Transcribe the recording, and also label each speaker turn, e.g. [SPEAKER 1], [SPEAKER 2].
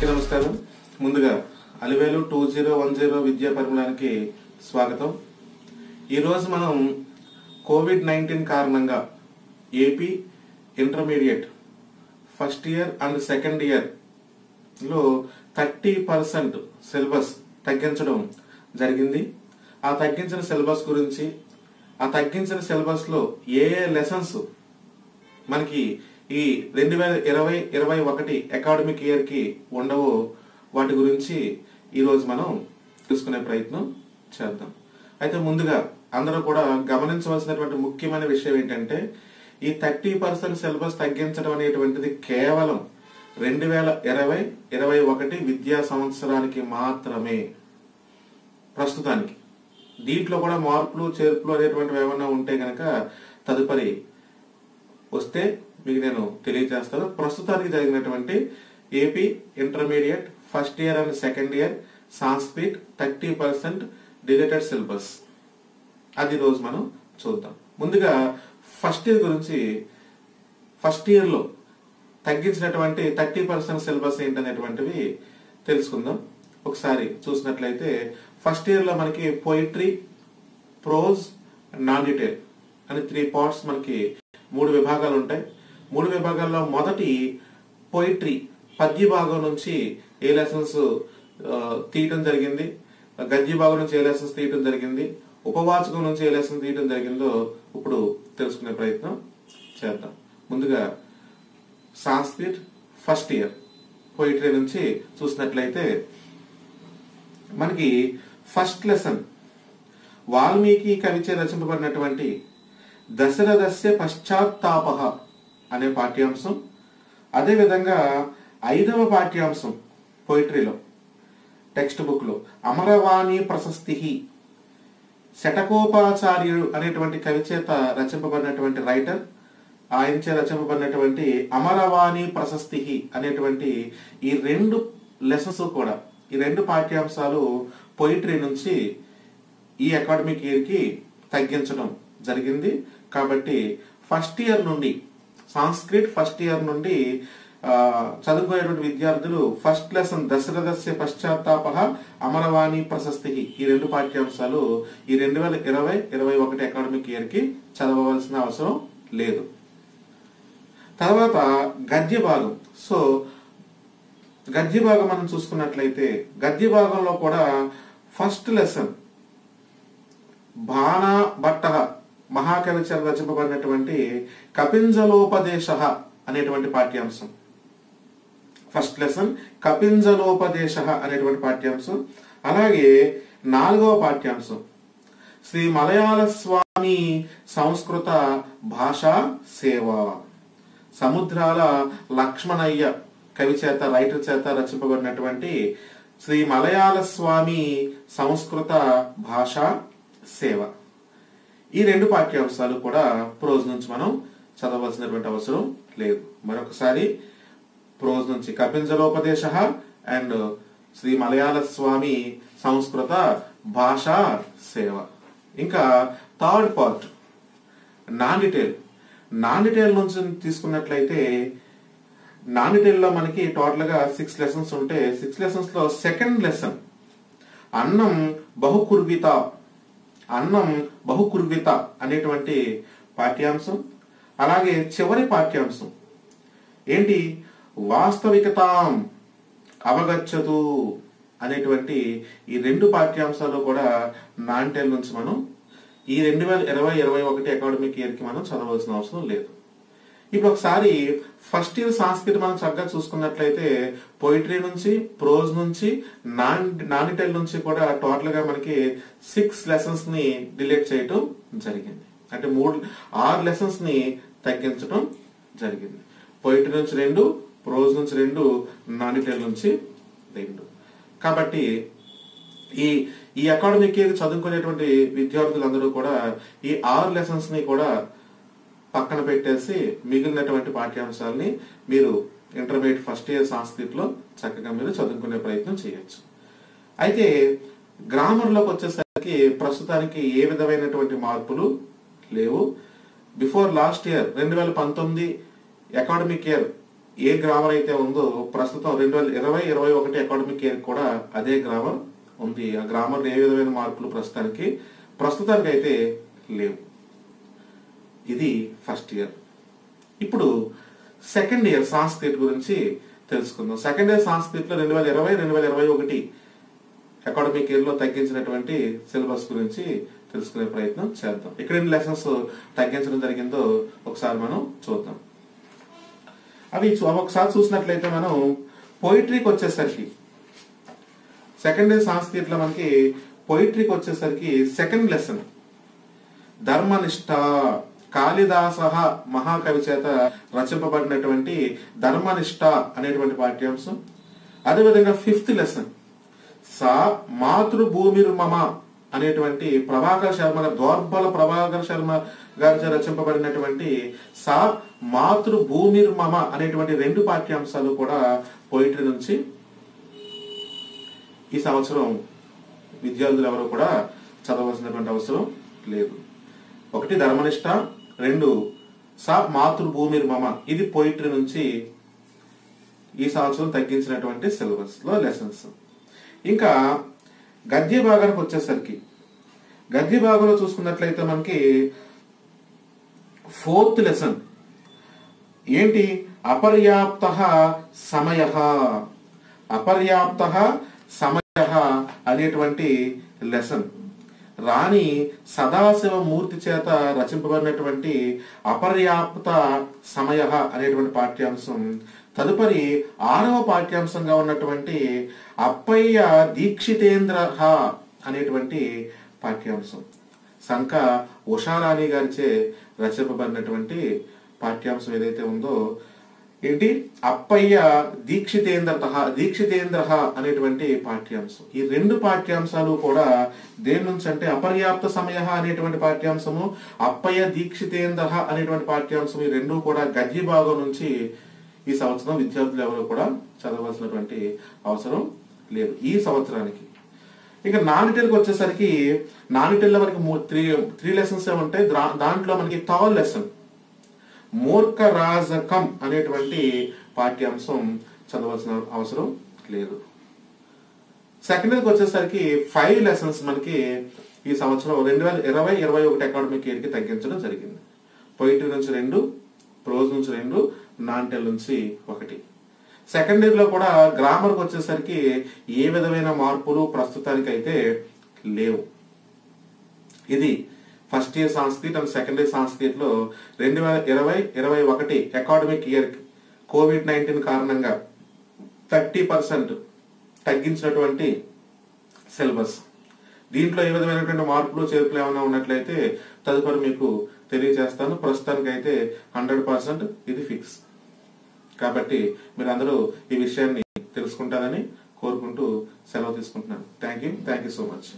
[SPEAKER 1] నమస్కారం. ముందుగా అలివేలు 2010 విద్యా పరిమళానికి స్వాగతం. ఈరోజు మనం కోవిడ్-19 కారణంగా AP intermediate first year and second year లో 30% సిలబస్ తగ్గించడం జరిగింది. ఆ తగ్గించిన సిలబస్ గురించి, ఆ తగ్గించిన సిలబస్ లో ఏ లెసన్స్ మనకి ఈ 2020-21 అకాడమిక్ ఇయర్ కి ఉండవో వాటి గురించి ఈరోజు మనం తెలుసుకునే ప్రయత్నం చేద్దాం. అయితే ముందుగా అందరూ కూడా గమనించవలసినటువంటి ముఖ్యమైన విషయం ఏంటంటే, ఈ 30% సిలబస్ తగ్గించడం అనేటువంటిది కేవలం 2020-21 విద్యా సంవత్సరానికి మాత్రమే. ప్రస్తుతానికి దీంట్లో కూడా మార్పులు చేర్పులు అనేటువంటివి ఏమన్నా ఉంటే గనక తదుపరి వస్తే మీకు నేను తెలియజేస్తాను. ప్రస్తుతానికి జరిగినటువంటి AP intermediate first year and second year Sanskrit 30% dilated syllabus, అది రోజు మనం చూద్దాం. ముందుగా ఫస్ట్ ఇయర్ గురించి, ఫస్ట్ ఇయర్ లో తగ్గించినటువంటి 30% సిలబస్ ఏంటనేటువంటివి తెలుసుకుందాం. ఒకసారి చూసినట్లయితే ఫస్ట్ ఇయర్ లో మనకి పోయిట్రీ, ప్రోజ్, నాన్ డీటెయిల్ అని 3 పార్ట్స్, మనకి 3 విభాగాలు ఉంటాయి. 3 విభాగాల్లో మొదటి పోయిట్రీ పద్య భాగం నుంచి ఏ లెసన్స్ తీయటం జరిగింది, గద్య భాగం నుంచి ఏ లెసన్స్ తీయటం జరిగింది, ఉపవాచకం నుంచి ఏ లెసన్స్ తీయటం జరిగిందో ఇప్పుడు తెలుసుకునే ప్రయత్నం చేద్దాం. ముందుగా సాంస్క్రిట్ ఫస్ట్ ఇయర్ పోయిట్రీ నుంచి చూసినట్లయితే మనకి ఫస్ట్ లెసన్ వాల్మీకి కవిచే రచింపబడినటువంటి దశరథస్య పశ్చాత్తాపః అనే పాఠ్యాంశం. అదేవిధంగా 5వ పాఠ్యాంశం పోయిట్రీలో టెక్స్ట్ బుక్ లో అమరవాణి ప్రశస్తి, శటకోపాచార్యుడు అనేటువంటి కవి చేత రచింపబడినటువంటి రైటర్, ఆయన చేత రచింపబడినటువంటి అమరవాణి ప్రశస్తి అనేటువంటి ఈ 2 లెసన్స్ కూడా, ఈ 2 పాఠ్యాంశాలు పోయిట్రీ నుంచి ఈ అకాడమిక్ ఇయర్ కి తగ్గించడం జరిగింది. కాబట్టి ఫస్ట్ ఇయర్ నుండి, సాంస్క్రిట్ ఫస్ట్ ఇయర్ నుండి చదువుకునేటువంటి విద్యార్థులు ఫస్ట్ లెసన్ దశరథస్య పశ్చాత్తాపః, అమరవాణి ప్రశస్తి, ఈ 2 పాఠ్యాంశాలు ఈ 2020-21 అకాడమిక్ ఇయర్ కి చదవవలసిన అవసరం లేదు. తర్వాత గద్య భాగం. సో గద్య భాగం మనం చూసుకున్నట్లయితే గద్య భాగంలో కూడా ఫస్ట్ లెసన్ బాణభట్ట మహాకవి చేత రచింపబడినటువంటి కపింజలోపదేశ అనేటువంటి పాఠ్యాంశం. ఫస్ట్ లెసన్ కపింజలోపదేశ అనేటువంటి పాఠ్యాంశం. అలాగే 4వ పాఠ్యాంశం శ్రీ మలయాళ స్వామి సంస్కృత భాషా సేవ, సముద్రాల లక్ష్మణయ్య కవి చేత, రైటర్ చేత రచింపబడినటువంటి శ్రీ మలయాళ స్వామి సంస్కృత భాషా సేవ. ఈ 2 పాఠ్యాంశాలు కూడా ప్రోజ్ నుంచి మనం చదవలసినటువంటి అవసరం లేదు. మరొకసారి ప్రోజ్ నుంచి కపింజలోపదేశ అండ్ శ్రీ మలయాళ స్వామి సంస్కృత భాషా సేవ. ఇంకా third part non detail. Non detail నుంచి తీసుకున్నట్లయితే నాన్ డీటెయిల్ లో మనకి టోటల్ గా 6 లెసన్స్ ఉంటే 6 లెసన్స్ లో సెకండ్ లెసన్ అన్నం బహుకుర్విత, అన్నం బహుకుర్విత అనేటువంటి పాఠ్యాంశం. అలాగే చివరి పాఠ్యాంశం ఏంటి, వాస్తవికతాం అవగచ్చతు అనేటువంటి ఈ 2 పాఠ్యాంశాలు కూడా నాన్ డీటెయిల్ నుంచి మనం ఈ 2020-21 అకాడమిక్ ఇయర్ కి మనం చదవలసిన అవసరం లేదు. ఇప్పుడు ఒకసారి ఫస్ట్ ఇయర్ సాంస్క్రిట్ మనం చక్కగా చూసుకున్నట్లయితే పోయిట్రీ నుంచి, ప్రోజ్ నుంచి, నాన్ డీటెయిల్ నుంచి కూడా టోటల్ గా మనకి 6 లెసన్స్ ని డిలీట్ చేయటం జరిగింది. అంటే 6 లెసన్స్ ని తగ్గించడం జరిగింది. పోయిట్రీ నుంచి 2, ప్రోజ్ నుంచి 2, నాన్ డీటెయిల్ నుంచి 2. కాబట్టి ఈ అకాడమిక్ ఇయర్ చదువుకునేటువంటి విద్యార్థులందరూ కూడా ఈ 6 లెసన్స్ ని కూడా పక్కన పెట్టేసి మిగిలినటువంటి పాఠ్యాంశాలని మీరు ఇంటర్మీడియట్ ఫస్ట్ ఇయర్ సాంస్క్రిట్ లో చక్కగా మీరు చదువుకునే ప్రయత్నం చేయొచ్చు. అయితే గ్రామర్ లోకి వచ్చేసరికి ప్రస్తుతానికి ఏ విధమైనటువంటి మార్పులు లేవు. Before last year 2019 academic year ఏ గ్రామర్ అయితే ఉందో ప్రస్తుతం 2020-21 అకాడమిక్ ఇయర్ కూడా అదే గ్రామర్ ఉంది. ఆ గ్రామర్ ఏ విధమైన మార్పులు ప్రస్తుతానికి అయితే లేవు. ఇది ఫస్ట్ ఇయర్. ఇప్పుడు సెకండ్ ఇయర్ సాంస్క్రిట్ గురించి తెలుసుకుందాం. సెకండ్ ఇయర్ సాంస్క్రిట్ లో 2020-2021 అకాడమిక్ ఇయర్ లో తగ్గించినటువంటి సిలబస్ గురించి తెలుసుకునే ప్రయత్నం చేద్దాం. ఇక్కడ ఎన్ని లెసన్స్ తగ్గించడం జరిగిందో ఒకసారి మనం చూద్దాం. అవి ఒకసారి చూసినట్లయితే మనం పోయిట్రీకి వచ్చేసరికి సెకండ్ ఇయర్ సాంస్క్రిట్ లో మనకి పోయిట్రీకి వచ్చేసరికి సెకండ్ లెసన్ ధర్మనిష్ట, కాళిదాస మహాకవి చేత రచింపబడినటువంటి ధర్మనిష్ట అనేటువంటి పాఠ్యాంశం. అదేవిధంగా ఫిఫ్త్ లెసన్ సా మాతృభూమిర్మమ అనేటువంటి దోర్బల ప్రభాకర్ శర్మ గారి రచింపబడినటువంటి సా మాతృభూమిర్మమ అనేటువంటి 2 పాఠ్యాంశాలు కూడా పోయిటరీ నుంచి ఈ సంవత్సరం విద్యార్థులు ఎవరు కూడా చదవలసినటువంటి అవసరం లేదు. 1 ధర్మనిష్ట, 2 సా మాతృభూమిర్మమ. ఇది పోయిటరీ నుంచి ఈ సంవత్సరం తగ్గించినటువంటి సిలబస్ లో లెసన్స్. ఇంకా గద్య భాగానికి వచ్చేసరికి గద్య భాగంలో చూసుకున్నట్లయితే మనకి 4th లెసన్ ఏంటి? అపర్యాప్త సమయ అనేటువంటి లెసన్. రాణి సదాశివమూర్తి చేత రచింపబడినటువంటి అపర్యాప్త సమయ అనేటువంటి పాఠ్యాంశం. తదుపరి 6వ పాఠ్యాంశంగా ఉన్నటువంటి అప్పయ్య దీక్షితేంద్ర అనేటువంటి పాఠ్యాంశం. సంక ఉషారాణి గారిచే రచింపబడినటువంటి పాఠ్యాంశం ఏదైతే ఉందో ఏంటి? అప్పయ్య దీక్షితేంద్ర అనేటువంటి పాఠ్యాంశం. ఈ 2 పాఠ్యాంశాలు కూడా దేని నుంచి అంటే అపర్యాప్త సమయ అనేటువంటి పాఠ్యాంశము, అప్పయ్య దీక్షితేంద్ర అనేటువంటి పాఠ్యాంశం, ఈ 2 కూడా గద్య భాగం నుంచి ఈ సంవత్సరం విద్యార్థులు ఎవరు కూడా చదవాల్సినటువంటి అవసరం లేదు ఈ సంవత్సరానికి. ఇక నానిటెల్కి వచ్చేసరికి నానిటెల్ మనకి 3 లెసన్స్ ఉంటాయి. దాంట్లో మనకి థర్డ్ లెసన్ మూర్ఖ రాజకం అనేటువంటి పాఠ్యాంశం చదవాల్సిన అవసరం లేదు. సెకండ్ ఇయర్కి వచ్చేసరికి 5 లెసన్స్ మనకి ఈ సంవత్సరం 2020-21 అకాడమిక్ ఇయర్ కి తగ్గించడం జరిగింది. పోయిటరీ నుంచి 2, ప్రోజ్ నుంచి 2, నానిటెల్ నుంచి 1. సెకండ్ ఇయర్ లో కూడా గ్రామర్ కి వచ్చేసరికి ఏ విధమైన మార్పులు ప్రస్తుతానికి అయితే లేవు. ఇది first year Sanskrit and second year Sanskrit లో 2020-21 అకాడమిక్ ఇయర్ COVID-19 కారణంగా 30% తగ్గించినటువంటి సిలబస్. దీంట్లో ఏ విధమైనటువంటి మార్పులు చేర్పులు ఏమైనా ఉన్నట్లయితే తదుపరి మీకు తెలియజేస్తాను. ప్రస్తుతానికి అయితే 100% ఇది ఫిక్స్. కాబట్టి మీరు అందరూ ఈ విషయాన్ని తెలుసుకుంటారని కోరుకుంటూ సెలవు తీసుకుంటున్నాను. Thank you so much.